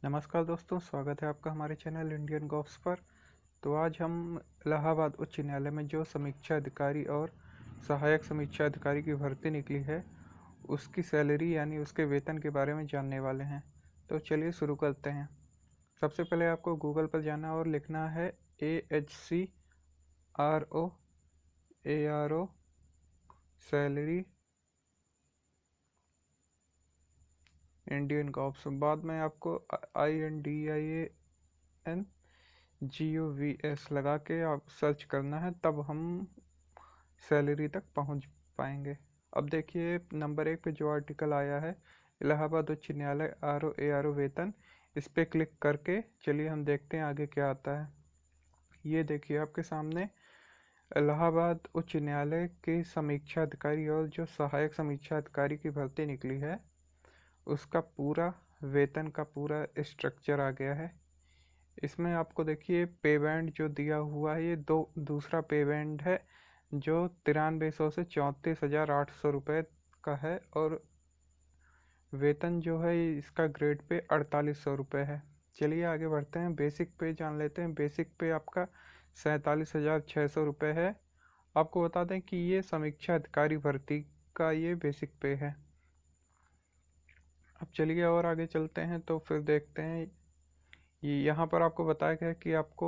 नमस्कार दोस्तों, स्वागत है आपका हमारे चैनल इंडियन गॉब्स पर। तो आज हम इलाहाबाद उच्च न्यायालय में जो समीक्षा अधिकारी और सहायक समीक्षा अधिकारी की भर्ती निकली है उसकी सैलरी यानी उसके वेतन के बारे में जानने वाले हैं। तो चलिए शुरू करते हैं। सबसे पहले आपको गूगल पर जाना और लिखना है AHCRO सैलरी इंडियन गॉब्स। बाद में आपको INDIANGOVS लगा के आप सर्च करना है, तब हम सैलरी तक पहुंच पाएंगे। अब देखिए नंबर 1 पे जो आर्टिकल आया है, इलाहाबाद उच्च न्यायालय ARO वेतन, इस पे क्लिक करके चलिए हम देखते हैं आगे क्या आता है। ये देखिए आपके सामने इलाहाबाद उच्च न्यायालय के समीक्षा अधिकारी और जो सहायक समीक्षा अधिकारी की भर्ती निकली है उसका पूरा वेतन का पूरा स्ट्रक्चर आ गया है। इसमें आपको देखिए पे बैंड जो दिया हुआ है, ये दूसरा पे बैंड है जो 9300 से 34,800 रुपये का है, और वेतन जो है इसका ग्रेड पे 4800 रुपये है। चलिए आगे बढ़ते हैं, बेसिक पे जान लेते हैं। बेसिक पे आपका 47,600 रुपये है। आपको बता दें कि ये समीक्षा अधिकारी भर्ती का ये बेसिक पे है। अब चलिए और आगे चलते हैं तो फिर देखते हैं, यहाँ पर आपको बताया गया है कि आपको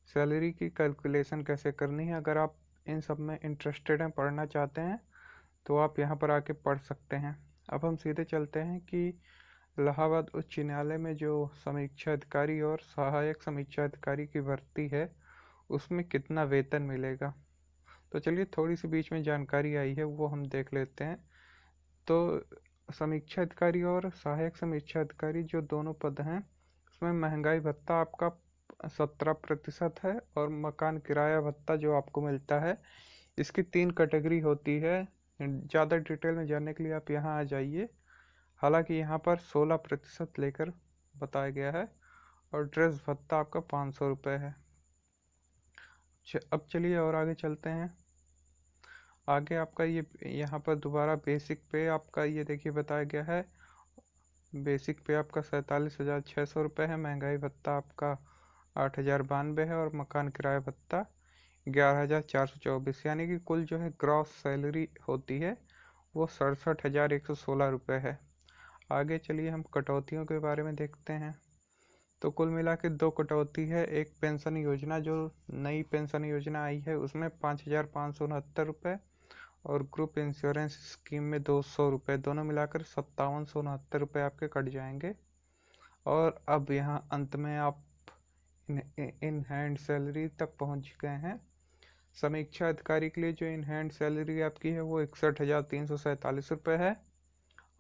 सैलरी की कैलकुलेशन कैसे करनी है। अगर आप इन सब में इंटरेस्टेड हैं, पढ़ना चाहते हैं, तो आप यहाँ पर आके पढ़ सकते हैं। अब हम सीधे चलते हैं कि इलाहाबाद उच्च न्यायालय में जो समीक्षा अधिकारी और सहायक समीक्षा अधिकारी की भर्ती है उसमें कितना वेतन मिलेगा। तो चलिए थोड़ी सी बीच में जानकारी आई है वो हम देख लेते हैं। तो समीक्षा अधिकारी और सहायक समीक्षा अधिकारी जो दोनों पद हैं उसमें महंगाई भत्ता आपका 17% है, और मकान किराया भत्ता जो आपको मिलता है, इसकी 3 कैटेगरी होती है। ज़्यादा डिटेल में जानने के लिए आप यहाँ आ जाइए। हालांकि यहाँ पर 16% लेकर बताया गया है, और ड्रेस भत्ता आपका 500 रुपये है। अब चलिए और आगे चलते हैं। आगे आपका ये यहाँ पर दोबारा बेसिक पे आपका ये देखिए बताया गया है। बेसिक पे आपका 47,600 रुपये है, महंगाई भत्ता आपका 8,092 है, और मकान किराया भत्ता 11,424, यानी कि कुल जो है ग्रॉस सैलरी होती है वो 67,116 रुपये है। आगे चलिए हम कटौतियों के बारे में देखते हैं। तो कुल मिला के 2 कटौती है। एक पेंशन योजना, जो नई पेंशन योजना आई है उसमें 5,569 रुपये, और ग्रुप इंश्योरेंस स्कीम में 200 रुपये, दोनों मिलाकर 5769 रुपये आपके कट जाएंगे। और अब यहाँ अंत में आप इन हैंड सैलरी तक पहुँच गए हैं। समीक्षा अधिकारी के लिए जो इन हैंड सैलरी आपकी है वो 61,347 रुपये है,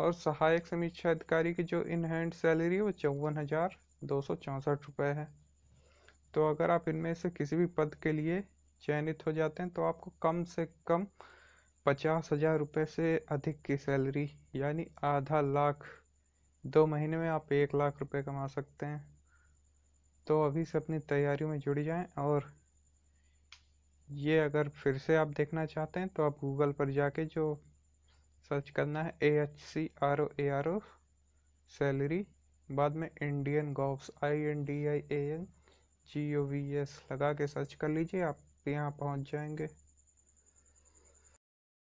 और सहायक समीक्षा अधिकारी की जो इन हैंड सैलरी है वो 54,264 रुपये है। तो अगर आप इनमें से किसी भी पद के लिए चयनित हो जाते हैं तो आपको कम से कम 50,000 रुपये से अधिक की सैलरी, यानी आधा लाख, 2 महीने में आप 1 लाख रुपये कमा सकते हैं। तो अभी से अपनी तैयारियों में जुड़ जाएं, और ये अगर फिर से आप देखना चाहते हैं तो आप गूगल पर जाके जो सर्च करना है AHCRO सैलरी, बाद में इंडियन गॉब्स INDIANGOVS लगा के सर्च कर लीजिए, आप यहाँ पहुँच जाएंगे।